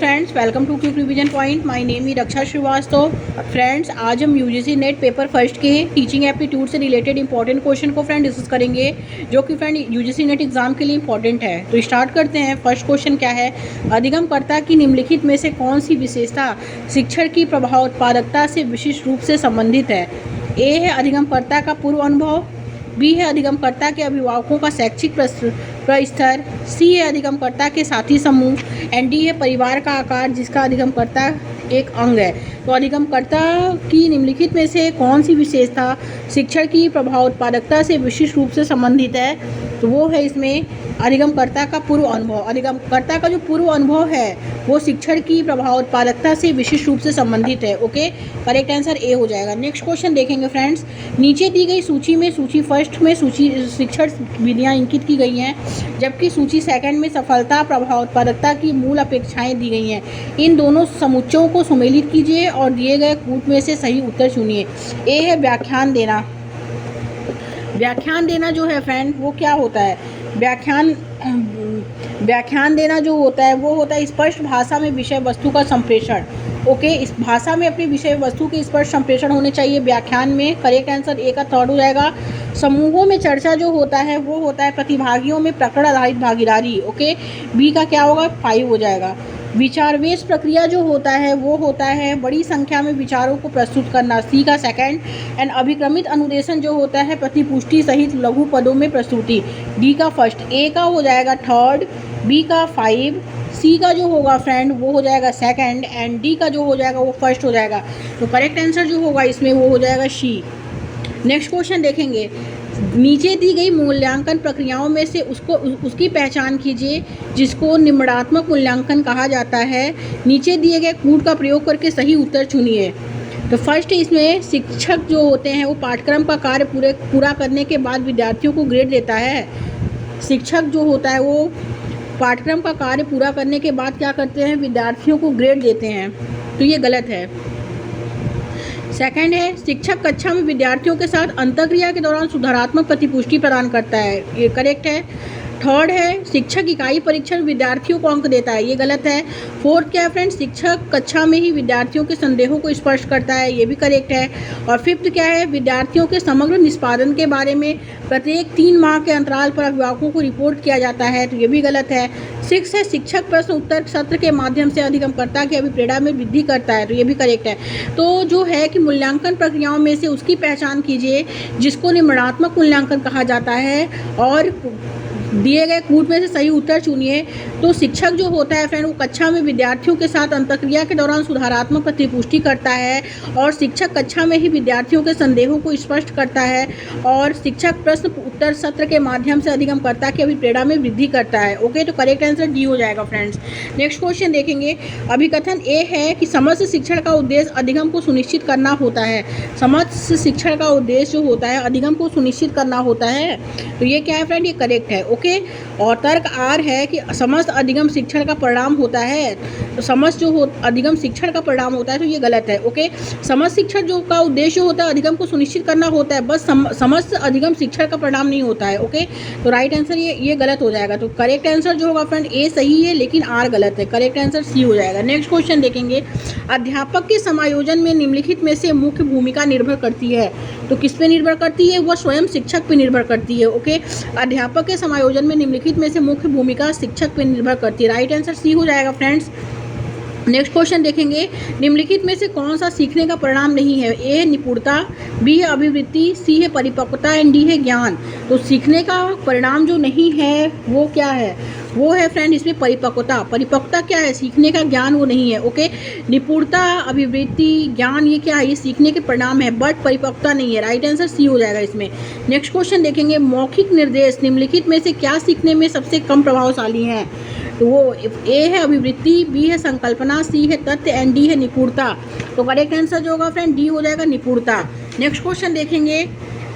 Friends, welcome to quick revision point. My name ही Raksha Shrivastava. Friends, आज हम यूजीसी नेट पेपर फर्स्ट के teaching aptitude से रिलेटेड इंपॉर्टेंट क्वेश्चन को फ्रेंड डिस्कस करेंगे, जो कि फ्रेंड यूजीसी नेट एग्जाम के लिए इंपॉर्टेंट है। तो स्टार्ट करते हैं। फर्स्ट क्वेश्चन क्या है? अधिगमकर्ता की निम्नलिखित में से कौन सी विशेषता शिक्षण की प्रभाव उत्पादकता से विशिष्ट रूप से संबंधित है? ए है अधिगमकर्ता का पूर्व अनुभव, बी है अधिगमकर्ता के अभिभावकों का शैक्षिक प्रस्तर, सी है अधिगमकर्ता के साथी समूह, एंड डी है परिवार का आकार जिसका अधिगमकर्ता एक अंग है। तो अधिगमकर्ता की निम्नलिखित में से कौन सी विशेषता शिक्षण की प्रभाव उत्पादकता से विशिष्ट रूप से संबंधित है? तो वो है इसमें अधिगमकर्ता का पूर्व अनुभव। अधिगमकर्ता का जो पूर्व अनुभव है वो शिक्षण की प्रभाव उत्पादकता से विशिष्ट रूप से संबंधित है। ओके, करेक्ट आंसर ए हो जाएगा। नेक्स्ट क्वेश्चन देखेंगे फ्रेंड्स। नीचे दी गई सूची में सूची फर्स्ट में सूची शिक्षण विधियाँ अंकित की गई हैं, जबकि सूची सेकंड में सफलता प्रभाव उत्पादकता की मूल अपेक्षाएं दी गई हैं। इन दोनों समुच्चयों को सम्मिलित कीजिए और दिए गए कूट में से सही उत्तर चुनिए। ए है व्याख्यान देना। व्याख्यान देना जो है फ्रेंड वो क्या होता है? व्याख्यान देना जो होता है वो होता है स्पष्ट भाषा में विषय वस्तु का संप्रेषण। ओके, इस भाषा में अपनी विषय वस्तु के स्पष्ट संप्रेषण होने चाहिए व्याख्यान में। करेक्ट आंसर ए का थर्ड हो जाएगा। समूहों में चर्चा जो होता है वो होता है प्रतिभागियों में प्रकरण आधारित भागीदारी। ओके, बी का क्या होगा? 5 हो जाएगा। विचारवेश प्रक्रिया जो होता है वो होता है बड़ी संख्या में विचारों को प्रस्तुत करना, सी का सेकंड। एंड अभिक्रमित अनुदेशन जो होता है प्रतिपुष्टि सहित लघु पदों में प्रस्तुति, डी का फर्स्ट। ए का हो जाएगा थर्ड, बी का 5, सी का जो होगा फ्रेंड वो हो जाएगा सेकंड, एंड डी का जो हो जाएगा वो फर्स्ट हो जाएगा। तो करेक्ट आंसर जो होगा इसमें वो हो जाएगा सी। नेक्स्ट क्वेश्चन देखेंगे। नीचे दी गई मूल्यांकन प्रक्रियाओं में से उसकी पहचान कीजिए जिसको निम्नात्मक मूल्यांकन कहा जाता है। नीचे दिए गए कूट का प्रयोग करके सही उत्तर चुनिए। तो फर्स्ट इसमें शिक्षक जो होते हैं वो पाठ्यक्रम का कार्य पूरा करने के बाद विद्यार्थियों को ग्रेड देता है। शिक्षक जो होता है वो पाठ्यक्रम का कार्य पूरा करने के बाद क्या करते हैं? विद्यार्थियों को ग्रेड देते हैं। तो ये गलत है। सेकंड है शिक्षक कक्षा में विद्यार्थियों के साथ अंतःक्रिया के दौरान सुधारात्मक प्रतिपुष्टि प्रदान करता है, ये करेक्ट है। थर्ड है शिक्षक इकाई परीक्षण विद्यार्थियों को अंक देता है, ये गलत है। फोर्थ क्या है फ्रेंड्स? शिक्षक कक्षा में ही विद्यार्थियों के संदेहों को स्पष्ट करता है, ये भी करेक्ट है। और फिफ्थ क्या है? विद्यार्थियों के समग्र निष्पादन के बारे में प्रत्येक 3 माह के अंतराल पर अभिभावकों को रिपोर्ट किया जाता है, तो ये भी गलत है। सिक्स है शिक्षक प्रश्न उत्तर सत्र के माध्यम से अधिगमकर्ता की अभिप्रेरणा में वृद्धि करता है, तो ये भी करेक्ट है। तो जो है कि मूल्यांकन प्रक्रियाओं में से उसकी पहचान कीजिए जिसको निम्नात्मक मूल्यांकन कहा जाता है और दिए गए कूट में से सही उत्तर चुनिए। तो शिक्षक जो होता है फ्रेंड वो कक्षा में विद्यार्थियों के साथ अंतःक्रिया के दौरान सुधारात्मक प्रतिपुष्टि करता है, और शिक्षक कक्षा में ही विद्यार्थियों के संदेहों को स्पष्ट करता है, और शिक्षक प्रश्न उत्तर सत्र के माध्यम से अधिगमकर्ता की अभिप्रेरणा में वृद्धि करता है। ओके, तो करेक्ट आंसर डी हो जाएगा फ्रेंड्स। नेक्स्ट क्वेश्चन देखेंगे। अभिकथन ए है कि समस्त शिक्षण का उद्देश्य अधिगम को सुनिश्चित करना होता है। समस्त शिक्षण का उद्देश्य जो होता है अधिगम को सुनिश्चित करना होता है, तो ये क्या है फ्रेंड? ये करेक्ट है। ओके, और तर्क आर है कि समस्त अधिगम शिक्षण का परिणाम होता है, तो समस्त जो अधिगम शिक्षण का परिणाम होता है, तो ये गलत है। ओके, समस्त शिक्षण जो का उद्देश्य होता है अधिगम को सुनिश्चित करना होता है, बस समस्त अधिगम शिक्षण का परिणाम नहीं होता है। ओके, तो राइट आंसर ये गलत हो जाएगा। तो करेक्ट आंसर जो होगा फ्रेंड ए सही है लेकिन आर गलत है। करेक्ट आंसर सी हो जाएगा। नेक्स्ट क्वेश्चन देखेंगे। अध्यापक के समायोजन में निम्नलिखित में से मुख्य भूमिका निर्भर करती है, तो किस पे निर्भर करती है? वह स्वयं शिक्षक पे निर्भर करती है। ओके, अध्यापक के समायोजन में निम्नलिखित में से मुख्य भूमिका शिक्षक पे निर्भर करती है। राइट आंसर सी हो जाएगा फ्रेंड्स। नेक्स्ट क्वेश्चन देखेंगे। निम्नलिखित में से कौन सा सीखने का परिणाम नहीं है? ए है निपुणता, बी है अभिवृत्ति, सी है परिपक्वता, एंड डी है ज्ञान। तो सीखने का परिणाम जो नहीं है वो क्या है? वो है फ्रेंड इसमें परिपक्वता। परिपक्वता क्या है? सीखने का ज्ञान वो नहीं है। ओके, निपुणता, अभिवृत्ति, ज्ञान ये क्या है? ये सीखने के परिणाम है, बट परिपक्वता नहीं है। राइट आंसर सी हो जाएगा इसमें। नेक्स्ट क्वेश्चन देखेंगे। मौखिक निर्देश निम्नलिखित में से क्या सीखने में सबसे कम प्रभावशाली हैं? तो वो ए है अभिवृत्ति, बी है संकल्पना, सी है तथ्य, एंड डी है निपुणता। तो करेक्ट आंसर जो होगा फ्रेंड डी हो जाएगा निपुणता। नेक्स्ट क्वेश्चन देखेंगे।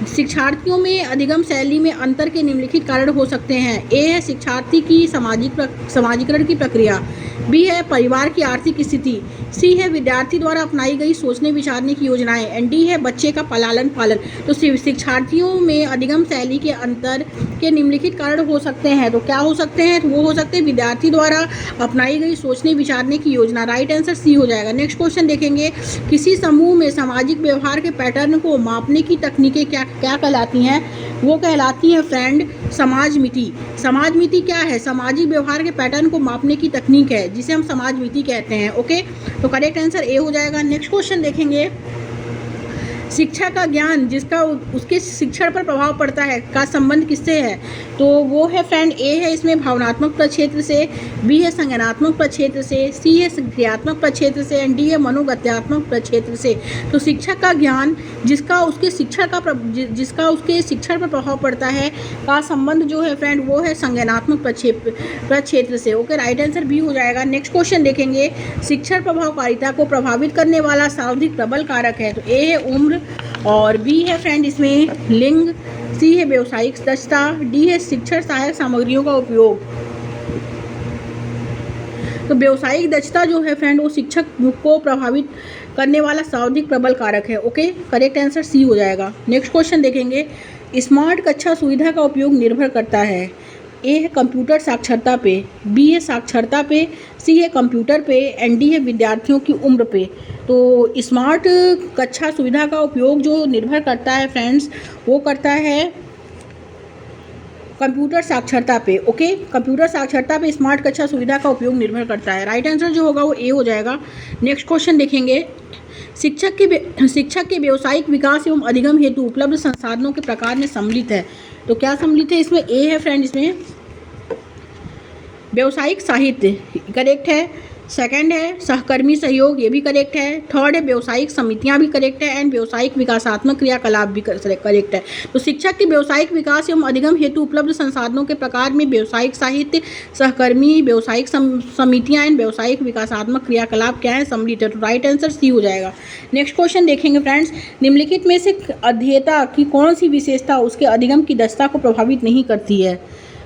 शिक्षार्थियों में अधिगम शैली में अंतर के निम्नलिखित कारण हो सकते हैं। ए है शिक्षार्थी की समाजीकरण की प्रक्रिया, बी है परिवार की आर्थिक स्थिति, सी है विद्यार्थी द्वारा अपनाई गई सोचने विचारने की योजनाएं एंड डी है बच्चे का लालन पालन। तो शिक्षार्थियों में अधिगम शैली के अंतर के निम्नलिखित कारण हो सकते हैं। तो क्या हो सकते हैं? तो वो हो सकते हैं विद्यार्थी द्वारा अपनाई गई सोचने विचारने की योजना। राइट आंसर सी हो जाएगा। नेक्स्ट क्वेश्चन देखेंगे, किसी समूह में सामाजिक व्यवहार के पैटर्न को मापने की तकनीकें क्या क्या कहलाती हैं? वो कहलाती है फ्रेंड समाजमिति। समाजमिति क्या है? सामाजिक व्यवहार के पैटर्न को मापने की तकनीक है जिसे हम समाजमिति कहते हैं। ओके, तो करेक्ट आंसर ए हो जाएगा। नेक्स्ट क्वेश्चन देखेंगे, शिक्षा का ज्ञान जिसका उसके शिक्षण पर प्रभाव पड़ता है का संबंध किससे है? तो वो है फ्रेंड ए है इसमें भावनात्मक प्रक्षेत्र से, बी है संज्ञानात्मक प्रक्षेत्र से, सी है क्रियात्मक प्रक्षेत्र से एंड डी है मनोगत्यात्मक प्रक्षेत्र से। तो शिक्षा का ज्ञान जिसका उसके शिक्षण पर प्रभाव पड़ता है का संबंध जो है फ्रेंड वो है संज्ञानात्मक प्रक्षेत्र से। ओके, राइट आंसर बी हो जाएगा। नेक्स्ट क्वेश्चन देखेंगे, शिक्षण प्रभावकारिता को प्रभावित करने वाला सावधिक प्रबल कारक है। तो ए है उम्र और बी है फ्रेंड इसमें लिंग, सी है व्यावसायिक दक्षता, डी है शिक्षण सहायक सामग्रियों का उपयोग। तो व्यावसायिक दक्षता जो है फ्रेंड वो शिक्षक को प्रभावित करने वाला सावधिक प्रबल कारक है। ओके, करेक्ट आंसर सी हो जाएगा। नेक्स्ट क्वेश्चन देखेंगे, स्मार्ट कक्षा सुविधा का उपयोग निर्भर करता है। ए है कंप्यूटर साक्षरता पे, बी है साक्षरता पे, सी है कंप्यूटर पे एंड डी है विद्यार्थियों की उम्र पे। तो स्मार्ट कक्षा सुविधा का उपयोग जो निर्भर करता है फ्रेंड्स वो करता है कंप्यूटर साक्षरता पे। ओके, कंप्यूटर साक्षरता पे स्मार्ट कक्षा सुविधा का उपयोग निर्भर करता है। राइट आंसर जो होगा वो ए हो जाएगा। नेक्स्ट क्वेश्चन देखेंगे, शिक्षक के व्यावसायिक विकास एवं अधिगम हेतु उपलब्ध संसाधनों के प्रकार में सम्मिलित है। तो क्या सम्मिलित है इसमें? ए है फ्रेंड इसमें व्यावसायिक साहित्य, करेक्ट है। सेकंड है सहकर्मी सहयोग, ये भी करेक्ट है। थर्ड है व्यावसायिक समितियां भी करेक्ट है एंड व्यावसायिक विकासात्मक क्रियाकलाप भी करेक्ट है। तो शिक्षक के व्यावसायिक विकास एवं अधिगम हेतु उपलब्ध संसाधनों के प्रकार में व्यावसायिक साहित्य, सहकर्मी, व्यावसायिक समितियां एंड व्यावसायिक विकासात्मक क्रियाकलाप क्या है? सम्मिलित है। तो राइट आंसर सी हो जाएगा। नेक्स्ट क्वेश्चन देखेंगे फ्रेंड्स, निम्नलिखित में से अध्येता की कौन सी विशेषता उसके अधिगम की दक्षता को प्रभावित नहीं करती है?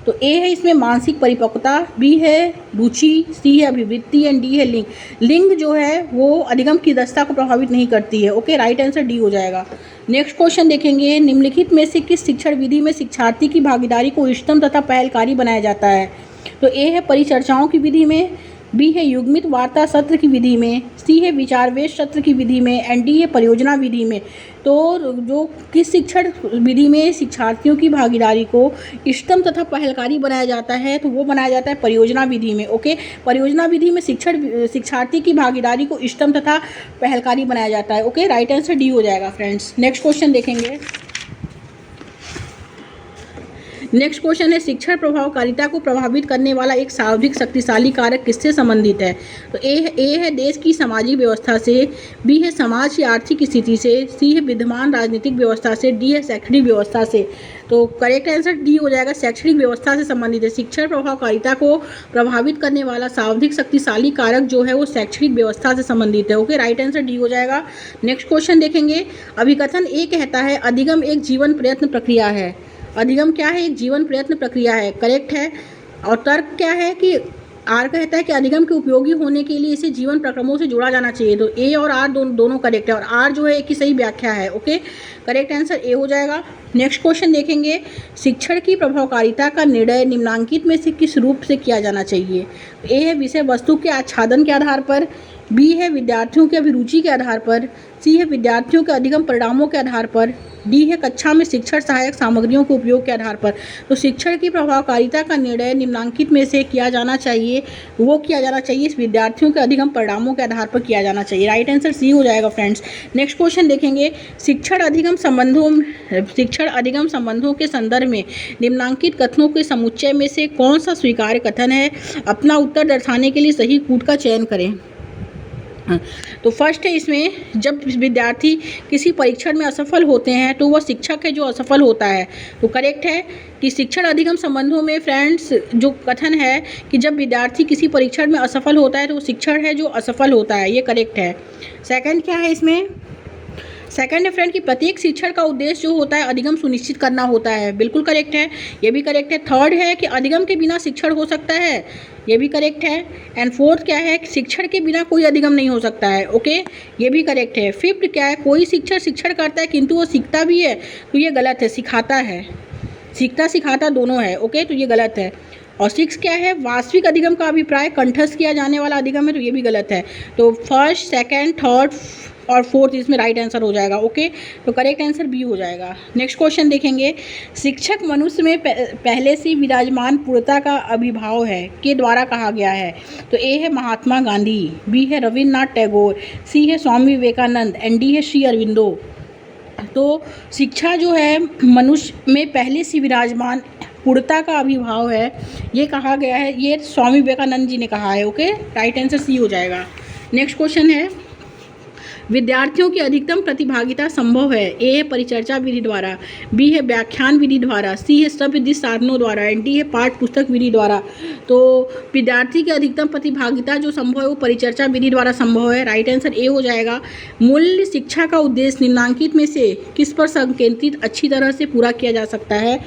तो ए है इसमें मानसिक परिपक्वता, बी है रुचि, सी है अभिवृत्ति एंड डी है लिंग। लिंग जो है वो अधिगम की दक्षता को प्रभावित नहीं करती है। ओके, राइट आंसर डी हो जाएगा। नेक्स्ट क्वेश्चन देखेंगे, निम्नलिखित में से किस शिक्षण विधि में शिक्षार्थी की भागीदारी को इष्टतम तथा पहलकारी बनाया जाता है? तो ए है परिचर्चाओं की विधि में, बी है युग्मित वार्ता सत्र की विधि में, सी है विचारवेश सत्र की विधि में एंड डी है परियोजना विधि में। तो जो किस शिक्षण विधि में शिक्षार्थियों की भागीदारी को इष्टतम तथा पहलकारी बनाया जाता है? तो वो बनाया जाता है परियोजना विधि में। ओके, परियोजना विधि में शिक्षार्थी की भागीदारी को इष्टतम तथा पहलकारी बनाया जाता है। ओके, राइट आंसर डी हो जाएगा फ्रेंड्स। नेक्स्ट क्वेश्चन देखेंगे, नेक्स्ट क्वेश्चन है शिक्षण प्रभावकारिता को प्रभावित करने वाला एक सार्वधिक शक्तिशाली कारक किससे संबंधित है? तो ए है देश की सामाजिक व्यवस्था से, बी है समाज की आर्थिक स्थिति से, सी है विद्यमान राजनीतिक व्यवस्था से, डी है शैक्षणिक व्यवस्था से। तो करेक्ट आंसर डी हो जाएगा, शैक्षणिक व्यवस्था से संबंधित है। शिक्षण प्रभावकारिता को प्रभावित करने वाला सार्वधिक शक्तिशाली कारक जो है वो शैक्षणिक व्यवस्था से संबंधित है। ओके, राइट आंसर डी हो जाएगा। नेक्स्ट क्वेश्चन देखेंगे, अभिकथन ए कहता है अधिगम एक जीवन प्रयत्न प्रक्रिया है। अधिगम क्या है? एक जीवन प्रयत्न प्रक्रिया है, करेक्ट है। और तर्क क्या है कि आर कहता है कि अधिगम के उपयोगी होने के लिए इसे जीवन प्रक्रमों से जोड़ा जाना चाहिए। तो ए और आर दोनों करेक्ट है और आर जो है एक ही सही व्याख्या है। ओके, करेक्ट आंसर ए हो जाएगा। नेक्स्ट क्वेश्चन देखेंगे, शिक्षण की प्रभावकारिता का निर्णय निम्नांकित में से किस रूप से किया जाना चाहिए? ए है विषय वस्तु के आच्छादन के आधार पर, बी है विद्यार्थियों की अभिरुचि के आधार पर, सी है विद्यार्थियों के अधिगम परिणामों के आधार पर, डी है कक्षा में शिक्षण सहायक सामग्रियों के उपयोग के आधार पर। तो शिक्षण की प्रभावकारिता का निर्णय निम्नांकित में से किया जाना चाहिए, वो किया जाना चाहिए इस विद्यार्थियों के अधिगम परिणामों के आधार पर किया जाना चाहिए। राइट आंसर सी हो जाएगा फ्रेंड्स। नेक्स्ट क्वेश्चन देखेंगे, शिक्षण अधिगम संबंधों के संदर्भ में निम्नांकित कथनों के समुच्चय में से कौन सा स्वीकार्य कथन है? अपना उत्तर दर्शाने के लिए सही कूट का चयन करें। तो फर्स्ट है इसमें, जब विद्यार्थी किसी परीक्षण में असफल होते हैं तो वह शिक्षक है जो असफल होता है। तो करेक्ट है कि शिक्षण अधिगम संबंधों में फ्रेंड्स जो कथन है कि जब विद्यार्थी किसी परीक्षण में असफल होता है तो वो शिक्षक है जो असफल होता है, ये करेक्ट है। सेकंड क्या है इसमें, सेकंड है फ्रेंड कि प्रत्येक शिक्षण का उद्देश्य जो होता है अधिगम सुनिश्चित करना होता है, बिल्कुल करेक्ट है, ये भी करेक्ट है। थर्ड है कि अधिगम के बिना शिक्षण हो सकता है, ये भी करेक्ट है। एंड फोर्थ क्या है, शिक्षण के बिना कोई अधिगम नहीं हो सकता है, ओके, ये भी करेक्ट है। फिफ्थ क्या है, कोई शिक्षक शिक्षण करता है किंतु वो सीखता भी है, तो ये गलत है, सिखाता है, सीखता सिखाता दोनों है, ओके, तो ये गलत है। और सिक्स क्या है, वास्तविक अधिगम का अभिप्राय कंठस्थ किया जाने वाला अधिगम है, तो ये भी गलत है। तो फर्स्ट, सेकंड, थर्ड और फोर्थ इसमें राइट आंसर हो जाएगा, ओके, तो करेक्ट आंसर बी हो जाएगा। नेक्स्ट क्वेश्चन देखेंगे, शिक्षक मनुष्य में पहले से विराजमान पूर्णता का अभिभाव है के द्वारा कहा गया है। तो ए है महात्मा गांधी, बी है रविन्द्रनाथ टैगोर, सी है स्वामी विवेकानंद एंड डी है श्री अरविंदो। तो शिक्षा जो है मनुष्य में पहले से विराजमान पूर्णता का अभिभाव है, ये कहा गया है, ये स्वामी विवेकानंद जी ने कहा है, ओके, राइट आंसर सी हो जाएगा। नेक्स्ट क्वेश्चन है, विद्यार्थियों की अधिकतम प्रतिभागिता संभव है। ए है परिचर्चा विधि द्वारा, बी है व्याख्यान विधि द्वारा, सी है शब्द साधनों द्वारा एंड डी है पाठ पुस्तक विधि द्वारा। तो विद्यार्थी की अधिकतम प्रतिभागिता जो संभव है वो परिचर्चा विधि द्वारा संभव है, राइट आंसर ए हो जाएगा। मूल्य शिक्षा का उद्देश्य निम्नांकित में से किस पर संकेंद्रित अच्छी तरह से पूरा किया जा सकता है।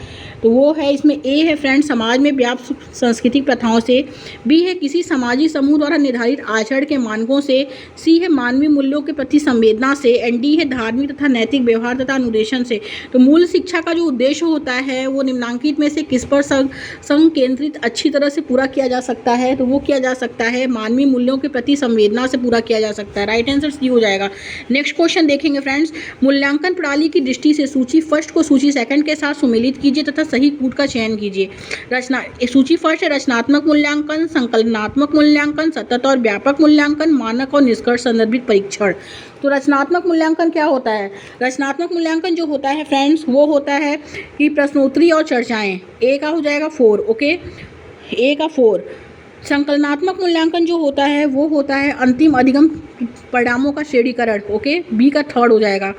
तो वो है इसमें ए है फ्रेंड समाज में व्याप्त सांस्कृतिक प्रथाओं से, बी है किसी सामाजिक समूह द्वारा निर्धारित आचरण के मानकों से, सी है मानवीय मूल्यों के प्रति संवेदना से एंड डी है धार्मिक तथा नैतिक व्यवहार तथा अनुदेशन से। तो मूल शिक्षा का जो उद्देश्य होता है वो निम्नांकित में से किस पर संकेंद्रित अच्छी तरह से पूरा किया जा सकता है। तो वो किया जा सकता है मानवीय मूल्यों के प्रति संवेदना से पूरा किया जा सकता है, राइट आंसर सी हो जाएगा। नेक्स्ट क्वेश्चन देखेंगे फ्रेंड्स, मूल्यांकन प्रणाली की दृष्टि से सूची फर्स्ट को सूची सेकंड के साथ सुमेलित कीजिए तथा सही कूट का चयन कीजिए। सूची फर्स्ट है रचनात्मक मूल्यांकन, संकलनात्मक मूल्यांकन, सतत और व्यापक मूल्यांकन, मानक और निष्कर्ष संदर्भित परीक्षण। तो रचनात्मक मूल्यांकन क्या होता है, रचनात्मक मूल्यांकन जो होता है फ्रेंड्स वो होता है कि प्रश्नोत्तरी और चर्चाएं, ए का हो जाएगा 4, ओके, ए का 4। संकलनात्मक मूल्यांकन जो होता है वो होता है अंतिम अधिगम परिणामों का श्रेणीकरण, ओके, बी का 3rd हो जाएगा।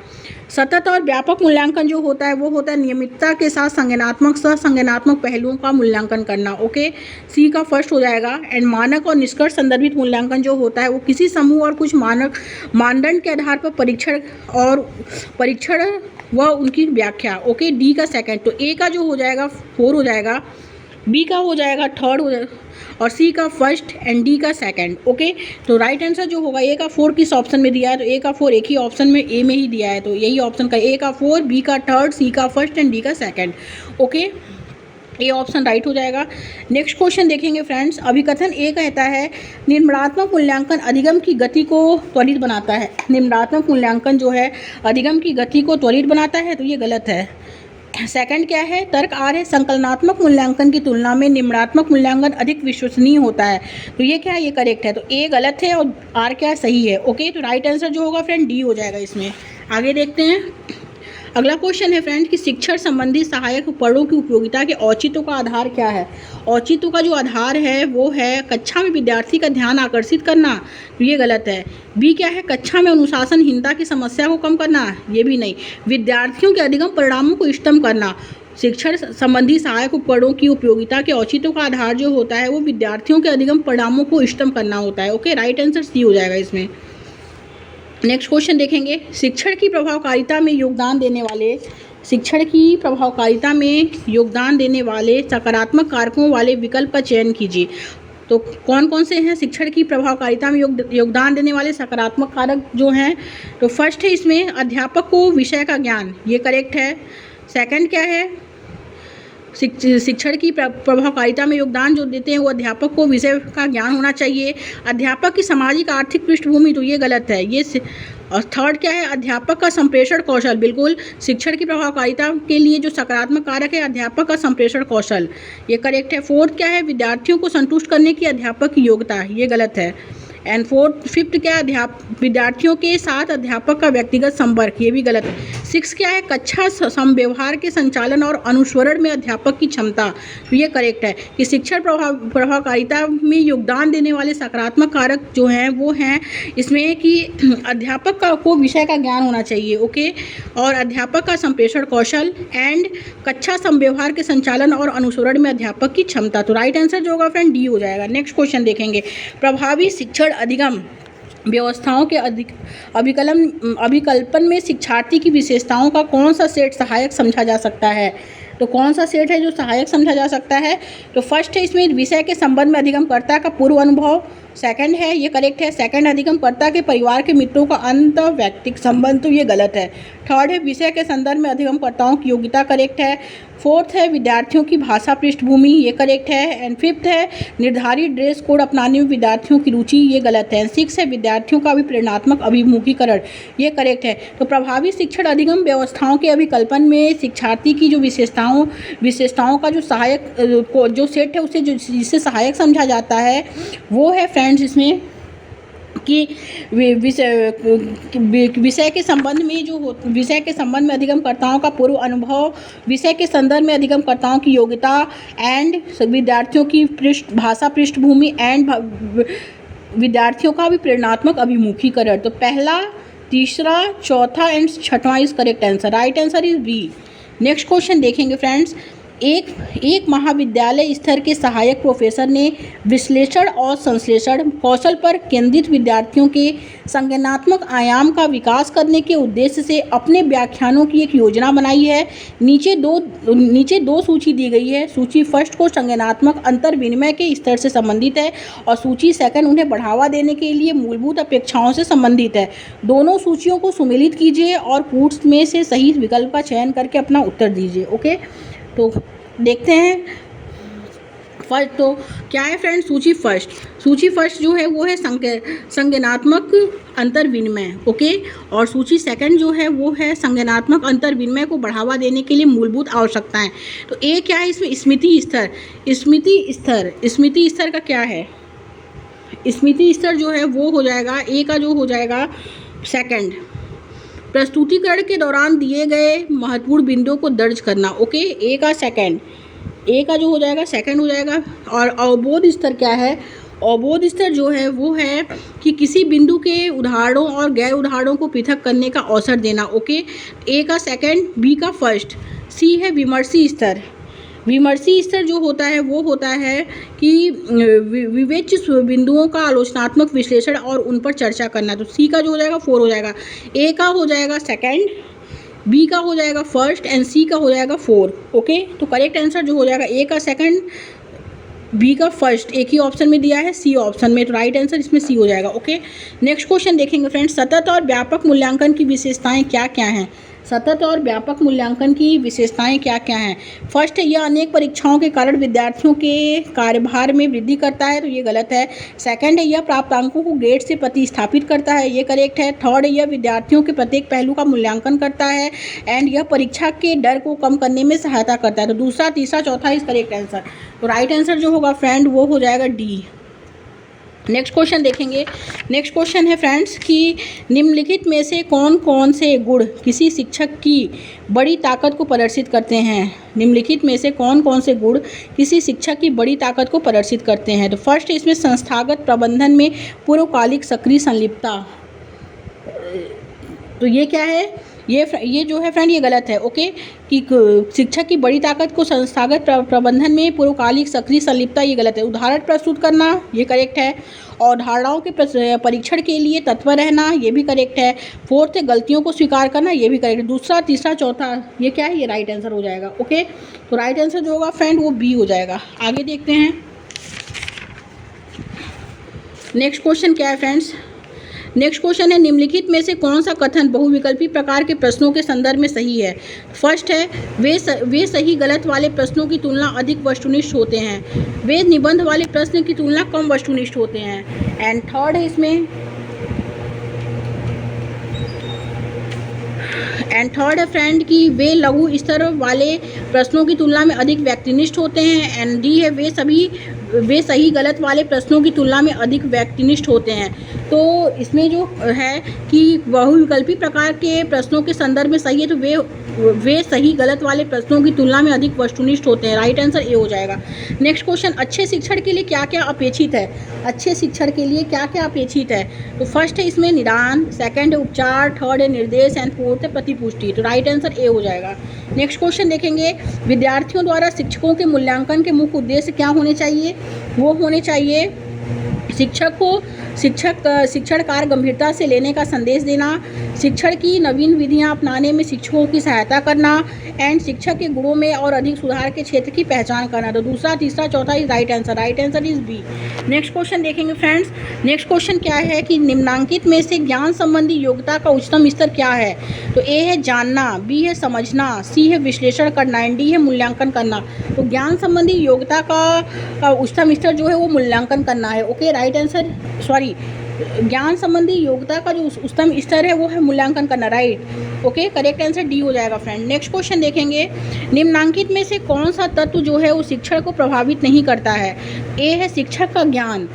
सतत और व्यापक मूल्यांकन जो होता है वो होता है नियमितता के साथ संज्ञानात्मक सह संज्ञानात्मक पहलुओं का मूल्यांकन करना, ओके, सी का 1st हो जाएगा। एंड मानक और निष्कर्ष संदर्भित मूल्यांकन जो होता है वो किसी समूह और कुछ मानक मानदंड के आधार पर परीक्षण व उनकी व्याख्या, ओके, डी का 2nd। तो ए का जो हो जाएगा 4 हो जाएगा, बी का हो जाएगा 3rd हो जाएगा और सी का 1st एंड डी का 2nd, ओके। तो राइट आंसर जो होगा ए का 4 किस ऑप्शन में दिया है, तो ए का 4 एक ही ऑप्शन में ए में ही दिया है, तो यही ऑप्शन का ए का 4, बी का 3rd, सी का 1st एंड डी का 2nd, okay, A option right हो जाएगा। नेक्स्ट क्वेश्चन देखेंगे फ्रेंड्स, अभिकथन ए कहता है निम्नात्मक मूल्यांकन अधिगम की गति को त्वरित बनाता है। निम्नात्मक मूल्यांकन जो है अधिगम की गति को त्वरित बनाता है, तो ये गलत है। सेकंड क्या है, तर्क आर है संकलनात्मक मूल्यांकन की तुलना में निम्नात्मक मूल्यांकन अधिक विश्वसनीय होता है, तो ये क्या है, ये करेक्ट है। तो ए गलत है और आर क्या है, सही है, ओके। तो राइट आंसर जो होगा फ्रेंड डी हो जाएगा इसमें। आगे देखते हैं, अगला क्वेश्चन है फ्रेंड कि शिक्षण संबंधी सहायक उपकरणों की उपयोगिता के औचित्य का आधार क्या है। औचित्य का जो आधार है वो है कक्षा में विद्यार्थी का ध्यान आकर्षित करना, तो ये गलत है। बी क्या है, कक्षा में अनुशासनहीनता की समस्या को कम करना, ये भी नहीं। विद्यार्थियों के अधिगम परिणामों को इष्टतम करना। शिक्षण संबंधी सहायक उपकरणों की उपयोगिता के औचित्य का आधार जो होता है वो विद्यार्थियों के अधिगम परिणामों को इष्टतम करना होता है, ओके, राइट आंसर सी हो जाएगा इसमें। नेक्स्ट क्वेश्चन देखेंगे, शिक्षण की प्रभावकारिता में योगदान देने वाले सकारात्मक कारकों वाले विकल्प का चयन कीजिए। तो कौन कौन से हैं शिक्षण की प्रभावकारिता में योगदान देने वाले सकारात्मक कारक जो हैं, तो फर्स्ट है इसमें अध्यापक को विषय का ज्ञान, ये करेक्ट है। सेकंड क्या है, शिक्षण की प्रभावकारिता में योगदान जो देते हैं वो अध्यापक को विषय का ज्ञान होना चाहिए। अध्यापक की सामाजिक आर्थिक पृष्ठभूमि, तो ये गलत है ये। और थर्ड क्या है, अध्यापक का संप्रेषण कौशल, बिल्कुल शिक्षण की प्रभावकारिता के लिए जो सकारात्मक कारक है अध्यापक का संप्रेषण कौशल, ये करेक्ट है। फोर्थ क्या है, विद्यार्थियों को संतुष्ट करने की अध्यापक की योग्यता, ये गलत है। एंड फिफ्थ क्या है, विद्यार्थियों के साथ अध्यापक का व्यक्तिगत संपर्क, ये भी गलत है। 6 क्या है, कक्षा समव्यवहार के संचालन और अनुस्वरण में अध्यापक की क्षमता, तो ये करेक्ट है कि शिक्षण प्रभावकारिता में योगदान देने वाले सकारात्मक कारक जो हैं वो हैं इसमें कि अध्यापक को विषय का ज्ञान होना चाहिए, ओके, और अध्यापक का संप्रेषण कौशल एंड कक्षा समव्यवहार के संचालन और अनुसरण में अध्यापक की क्षमता। तो राइट आंसर जो होगा फ्रेंड डी हो जाएगा। नेक्स्ट क्वेश्चन देखेंगे, प्रभावी शिक्षण अधिगम व्यवस्थाओं के अभिकल्पन में शिक्षार्थी की विशेषताओं का कौन सा सेट सहायक समझा जा सकता है? तो कौन सा सेट है जो सहायक समझा जा सकता है? तो फर्स्ट है इसमें विषय के संबंध में अधिगमकर्ता का पूर्व अनुभव, सेकंड है, ये करेक्ट है। सेकंड, अधिगमकर्ता के परिवार के मित्रों का अंत वैयक्तिक संबंध, तो ये गलत है। थर्ड है, विषय के संदर्भ में अधिगमकर्ताओं की योग्यता, करेक्ट है। फोर्थ है, विद्यार्थियों की भाषा पृष्ठभूमि, ये करेक्ट है। एंड फिफ्थ है, निर्धारित ड्रेस कोड अपनाने में विद्यार्थियों की रुचि, ये गलत है। सिक्स है, विद्यार्थियों का प्रेरणात्मक अभिमुखीकरण, ये करेक्ट है। तो प्रभावी शिक्षण अधिगम व्यवस्थाओं के अभिकल्पन में शिक्षार्थी की जो विशेषताओं का जो सहायक जो सेट है उसे जिससे सहायक समझा जाता है वो है फ्रेंड्स इसमें कि विषय के संबंध में अधिगमकर्ताओं का पूर्व अनुभव, विषय के संदर्भ में अधिगमकर्ताओं की योग्यता, एंड विद्यार्थियों की भाषा पृष्ठभूमि, एंड विद्यार्थियों का भी प्रेरणात्मक अभिमुखीकरण। तो पहला, तीसरा, चौथा एंड छठवां is correct answer. Right answer is B. Next question देखेंगे फ्रेंड्स। एक महाविद्यालय स्तर के सहायक प्रोफेसर ने विश्लेषण और संश्लेषण कौशल पर केंद्रित विद्यार्थियों के संज्ञानात्मक आयाम का विकास करने के उद्देश्य से अपने व्याख्यानों की एक योजना बनाई है। नीचे दो सूची दी गई है। सूची फर्स्ट को संज्ञानात्मक अंतर विनिमय के स्तर से संबंधित है और सूची सेकंड उन्हें बढ़ावा देने के लिए मूलभूत अपेक्षाओं से संबंधित है। दोनों सूचियों को सम्मिलित कीजिए और पुट में से सही विकल्प का चयन करके अपना उत्तर दीजिए। ओके, तो देखते हैं फर्स्ट तो क्या है फ्रेंड्स। सूची फर्स्ट जो है वो है संज्ञानात्मक अंतर विनिमय, ओके। और सूची सेकंड जो है वो है संज्ञानात्मक अंतर विनिमय को बढ़ावा देने के लिए मूलभूत आवश्यकताएं। तो ए क्या है इसमें? स्मृति स्तर का क्या है? स्मृति स्तर जो है वो हो जाएगा ए का, जो हो जाएगा सेकंड। प्रस्तुतिकरण के दौरान दिए गए महत्वपूर्ण बिंदुओं को दर्ज करना, ओके। ए का सेकंड, ए का जो हो जाएगा सेकंड हो जाएगा। और अवबोध स्तर क्या है? अवबोध स्तर जो है वो है कि किसी बिंदु के उदाहरणों और गैर उदाहरणों को पृथक करने का अवसर देना, ओके। ए का सेकंड, बी का फर्स्ट। सी है विमर्शी स्तर। विमर्शी स्तर जो होता है वो होता है कि विवेच्य बिंदुओं का आलोचनात्मक विश्लेषण और उन पर चर्चा करना। तो सी का जो हो जाएगा 4 हो जाएगा। ए का हो जाएगा सेकंड, बी का हो जाएगा फर्स्ट एंड सी का हो जाएगा 4, ओके। तो करेक्ट आंसर जो हो जाएगा ए का सेकंड, बी का फर्स्ट, एक ही ऑप्शन में दिया है, सी ऑप्शन में। तो राइट आंसर इसमें सी हो जाएगा, ओके। नेक्स्ट क्वेश्चन देखेंगे फ्रेंड्स। सतत और व्यापक मूल्यांकन की विशेषताएं क्या क्या हैं? सतत और व्यापक मूल्यांकन की विशेषताएं क्या क्या हैं? फर्स्ट है, यह अनेक परीक्षाओं के कारण विद्यार्थियों के कार्यभार में वृद्धि करता है, तो ये गलत है। सेकंड है, यह प्राप्तांकों को ग्रेड से प्रतिस्थापित करता है, ये करेक्ट है। थर्ड है, यह विद्यार्थियों के प्रत्येक पहलू का मूल्यांकन करता है एंड यह परीक्षा के डर को कम करने में सहायता करता है। तो दूसरा, तीसरा, चौथा इज करेक्ट आंसर। तो राइट आंसर जो होगा फ्रेंड वो हो जाएगा डी। नेक्स्ट क्वेश्चन देखेंगे। नेक्स्ट क्वेश्चन है फ्रेंड्स कि निम्नलिखित में से कौन कौन से गुण किसी शिक्षक की बड़ी ताकत को प्रदर्शित करते हैं? निम्नलिखित में से कौन कौन से गुण किसी शिक्षक की बड़ी ताकत को प्रदर्शित करते हैं? तो फर्स्ट इसमें संस्थागत प्रबंधन में पूर्वकालिक सक्रिय संलिप्तता। तो ये क्या है? ये जो है फ्रेंड ये गलत है, ओके। कि शिक्षक की बड़ी ताकत को संस्थागत प्रबंधन में पूर्वकालिक सक्रिय संलिप्तता, ये गलत है। उदाहरण प्रस्तुत करना, ये करेक्ट है। और धारणाओं के परीक्षण के लिए तत्पर रहना, ये भी करेक्ट है। फोर्थ है, गलतियों को स्वीकार करना, ये भी करेक्ट है। दूसरा, तीसरा, चौथा ये क्या है? ये राइट आंसर हो जाएगा, ओके। तो राइट आंसर जो होगा फ्रेंड वो बी हो जाएगा। आगे देखते हैं। नेक्स्ट क्वेश्चन क्या है फ्रेंड्स? नेक्स्ट क्वेश्चन है, निम्नलिखित में से कौन सा कथन बहुविकल्पी प्रकार के प्रश्नों के संदर्भ में सही है? फर्स्ट है, वे सही गलत वाले प्रश्नों की तुलना अधिक वस्तुनिष्ठ होते हैं। वे निबंध वाले प्रश्न की तुलना कम वस्तुनिष्ठ होते हैं। एंड थर्ड है इसमें, फ्रेंड कि वे लघु स्तर वाले प्रश्नों की तुलना में अधिक व्यक्तिनिष्ठ होते हैं। एंड डी है, वे सही गलत वाले प्रश्नों की तुलना में अधिक व्यक्तिनिष्ठ होते हैं। तो इसमें जो है कि बहुविकल्पी प्रकार के प्रश्नों के संदर्भ में सही है, तो वे सही गलत वाले प्रश्नों की तुलना में अधिक वस्तुनिष्ठ होते हैं। राइट आंसर ए हो जाएगा। नेक्स्ट क्वेश्चन, अच्छे शिक्षण के लिए क्या क्या अपेक्षित है? अच्छे शिक्षण के लिए क्या क्या अपेक्षित है? तो फर्स्ट है इसमें निदान, सेकंड है उपचार, थर्ड है निर्देश एंड फोर्थ है प्रतिपुष्टि। तो राइट आंसर ए हो जाएगा। नेक्स्ट क्वेश्चन देखेंगे, विद्यार्थियों द्वारा शिक्षकों के मूल्यांकन के मुख्य उद्देश्य क्या होने चाहिए? वो होने चाहिए शिक्षक को शिक्षण कार्य गंभीरता से लेने का संदेश देना, शिक्षण की नवीन विधियां अपनाने में शिक्षकों की सहायता करना एंड शिक्षक के गुणों में और अधिक सुधार के क्षेत्र की पहचान करना। तो दूसरा, तीसरा, चौथा is right answer is B. Next question देखेंगे फ्रेंड्स। नेक्स्ट क्वेश्चन क्या है कि निम्नांकित में से ज्ञान संबंधी योग्यता का उच्चतम स्तर क्या है? तो ए है जानना, बी है समझना, सी है विश्लेषण करना एंड डी है मूल्यांकन करना। तो ज्ञान संबंधी योग्यता का उच्चतम स्तर जो है वो मूल्यांकन करना है। ओके, राइट आंसर, सॉरी, ज्ञान संबंधी योग्यता का जो उच्चतम स्तर है वो है मूल्यांकन करना, right. Okay, correct answer D हो जाएगा फ्रेंड। नेक्स्ट क्वेश्चन देखेंगे, निम्नांकित में से कौन सा तत्व जो है वो शिक्षण को प्रभावित नहीं करता है? ए है शिक्षक का ज्ञान,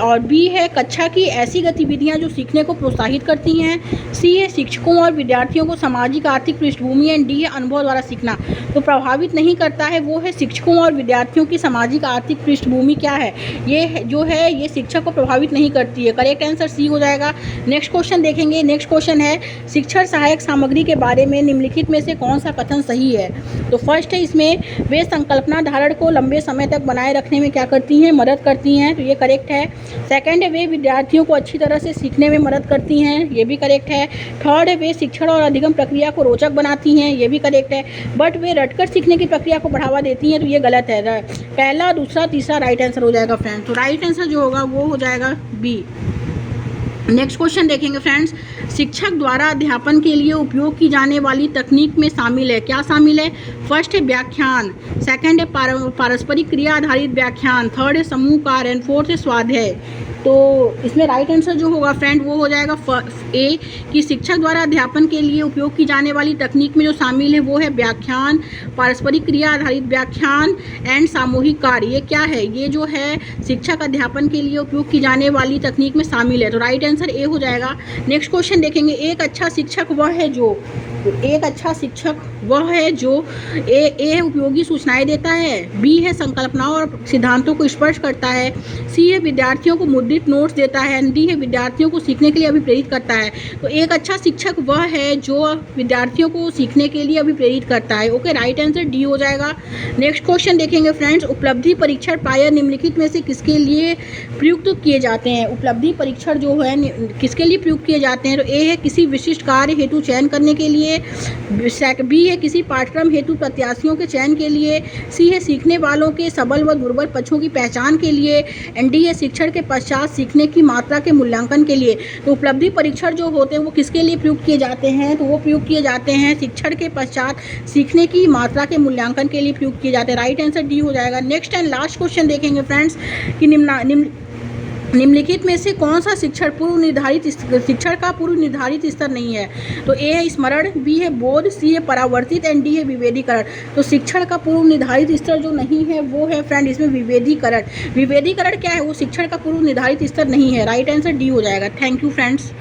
और बी है कक्षा की ऐसी गतिविधियां जो सीखने को प्रोत्साहित करती हैं, सी है शिक्षकों और विद्यार्थियों को सामाजिक आर्थिक पृष्ठभूमि एंड डी है अनुभव द्वारा सीखना। तो प्रभावित नहीं करता है वो है शिक्षकों और विद्यार्थियों की सामाजिक आर्थिक पृष्ठभूमि क्या है? ये जो है ये शिक्षक को प्रभावित नहीं करती है। करेक्ट आंसर सी हो जाएगा। नेक्स्ट क्वेश्चन देखेंगे। नेक्स्ट क्वेश्चन है शिक्षण सहायक सामग्री के बारे में निम्नलिखित में से कौन सा कथन सही है? तो फर्स्ट है इसमें, वे संकल्पना धारण को लंबे समय तक बनाए रखने में क्या करती हैं? मदद करती हैं। तो ये करेक्ट है। सेकंड है, वे विद्यार्थियों को अच्छी तरह से सीखने में मदद करती हैं। ये भी करेक्ट है। थर्ड है, वे शिक्षण और अधिगम प्रक्रिया को रोचक बनाती हैं। ये भी करेक्ट है। बट वे रटकर सीखने की प्रक्रिया को बढ़ावा देती हैं। तो ये गलत है। पहला, दूसरा, तीसरा राइट आंसर हो जाएगा फ्रेंड्स। तो राइट आंसर जो होगा वो हो जाएगा बी। नेक्स्ट क्वेश्चन देखेंगे फ्रेंड्स, शिक्षक द्वारा अध्यापन के लिए उपयोग की जाने वाली तकनीक में शामिल है, क्या शामिल है? फर्स्ट है व्याख्यान, सेकंड है पारस्परिक क्रिया आधारित व्याख्यान, थर्ड है समूह कार्य एंड फोर्थ है स्वाध्याय। तो इसमें राइट आंसर जो होगा फ्रेंड वो हो जाएगा ए, कि शिक्षक द्वारा अध्यापन के लिए उपयोग की जाने वाली तकनीक में जो शामिल है वो है व्याख्यान, पारस्परिक क्रिया आधारित व्याख्यान एंड सामूहिक कार्य। ये क्या है? ये जो है शिक्षक अध्यापन के लिए उपयोग की जाने वाली तकनीक में शामिल है। तो राइट आंसर ए हो जाएगा। नेक्स्ट क्वेश्चन देखेंगे, एक अच्छा शिक्षक वह है जो, एक अच्छा शिक्षक वह है जो ए उपयोगी सूचनाएं देता है, बी है संकल्पनाओं और सिद्धांतों को स्पर्श करता है, सी है विद्यार्थियों को मुद्रित नोट्स देता है, डी है विद्यार्थियों को सीखने के लिए अभिप्रेरित करता है। तो एक अच्छा शिक्षक वह है जो विद्यार्थियों को सीखने के लिए अभिप्रेरित करता है। ओके, राइट आंसर डी हो जाएगा। नेक्स्ट क्वेश्चन देखेंगे फ्रेंड्स, उपलब्धि परीक्षण प्रायः निम्नलिखित में से किसके लिए प्रयुक्त किए जाते हैं? उपलब्धि परीक्षण जो है किसके लिए प्रयुक्त किए जाते हैं? तो ए है किसी विशिष्ट कार्य हेतु चयन करने के लिए, बी है किसी पाठ्यक्रम हेतु प्रत्याशियों के चयन के लिए, सी है सीखने वालों के सबल व दुर्बल पक्षों की पहचान के लिए एंड डी है शिक्षण के पश्चात सीखने की मात्रा के मूल्यांकन के लिए। तो उपलब्धि परीक्षण जो होते हैं वो किसके लिए प्रयुक्त किए जाते हैं? तो वो प्रयुक्त किए जाते हैं शिक्षण के पश्चात सीखने की मात्रा के मूल्यांकन के लिए प्रयुक्त किए जाते हैं। राइट आंसर डी हो जाएगा। नेक्स्ट एंड लास्ट क्वेश्चन देखेंगे फ्रेंड्स कि निम्नलिखित में से कौन सा शिक्षण का पूर्व निर्धारित स्तर नहीं है? तो ए है स्मरण, बी है बोध, सी है परावर्तित एंड डी है विभेदीकरण। तो शिक्षण का पूर्व निर्धारित स्तर जो नहीं है वो है फ्रेंड इसमें विभेदीकरण। विभेदीकरण क्या है? वो शिक्षण का पूर्व निर्धारित स्तर नहीं है। राइट आंसर डी हो जाएगा। Thank you friends.